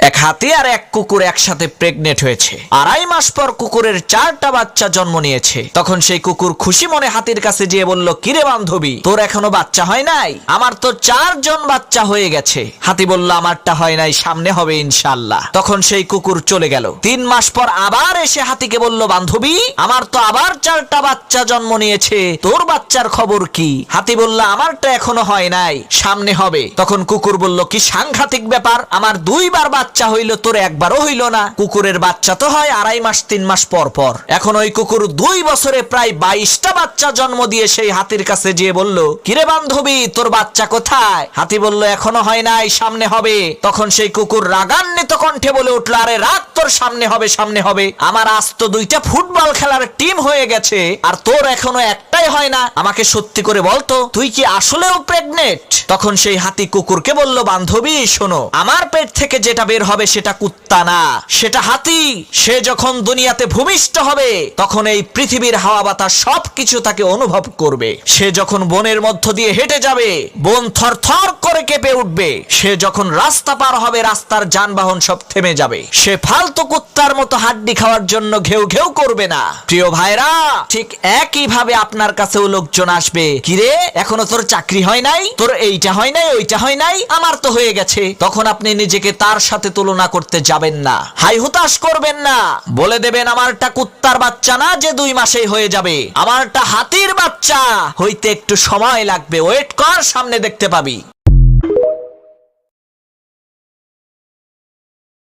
এক হাতি আর এক কুকুর একসাথে প্রেগনেন্ট হয়েছে। 2.5 মাস পর কুকুরের 4টা বাচ্চা জন্ম নিয়েছে। তখন সেই কুকুর খুশি মনে হাতির কাছে গিয়ে বলল, কিরে বান্ধবী, তোর এখনো বাচ্চা হয় নাই? আমার তো 4 জন বাচ্চা হয়ে গেছে। হাতি বলল, আমারটা হয় নাই, সামনে হবে ইনশাআল্লাহ। তখন সেই কুকুর চলে গেল। 3 মাস পর আবার এসে হাতিকে বলল, বান্ধবী, আমার তো আবার 4টা বাচ্চা জন্ম নিয়েছে, তোর বাচ্চার খবর কি? হাতি বলল, আমারটা এখনো হয় নাই, সামনে হবে। তখন কুকুর বলল, কি সাংঘাতিক ব্যাপার, আমার 2 বার বাচ্চা হইল, তোর একবারও হইল না। কুকুরের বাচ্চা তো হয় 2.5 মাস 3 মাস পর পর। এখন ওই কুকুর 2 বছরে প্রায় 22টা বাচ্চা জন্ম দিয়ে সেই হাতির কাছে গিয়ে বলল, কিরে বান্ধবী, তোর বাচ্চা কোথায়? হাতি বলল, এখনো হয় নাই, সামনে হবে। তখন সেই কুকুর রাগান্বিত কণ্ঠে বলে উঠল, আরে রাগ তোর, সামনে হবে, সামনে হবে। আমার আজ তো 2টা ফুটবল খেলার টিম হয়ে গেছে, আর তোর এখনো একটাই হয় না। আমাকে সত্যি করে বলতো, তুই কি আসলেও প্রেগনেন্ট? তখন সেই হাতি কুকুরকে বলল, বান্ধবী শোনো, আমার পেট থেকে যেটা বের হবে সেটা কুত্তা না, সেটা হাতি। সে যখন দুনিয়াতে ভূমিষ্ঠ হবে তখন এই পৃথিবীর হাওয়া বাতাস সবকিছু তাকে অনুভব করবে। সে যখন বনের মধ্য দিয়ে হেঁটে যাবে, বন থরথর করে কেঁপে উঠবে। সে যখন রাস্তা পার হবে, রাস্তার যানবাহন সব থেমে যাবে। সে ফালতু কুত্তার মতো হাড্ডি খাওয়ার জন্য ঘেউ ঘেউ করবে না। প্রিয় ভাইরা, ঠিক একই ভাবে আপনার কাছেও লোকজন আসবে, কিরে এখনো তোর চাকরি হয় নাই, তোর এইটা হয় নাই, ওইটা হয় নাই, আমার তো হয়ে গেছে। তখন আপনি নিজেকে তার সাথে তুলনা করতে যাবেন না, হাই হুতাশ করবেন না। বলে দেবেন, আমারটা কুত্তার বাচ্চা না যে 2 মাসেই হয়ে যাবে, আমারটা হাতির বাচ্চা, হইতে একটু সময় লাগবে, ওয়েট কর, সামনে দেখতে পাবি।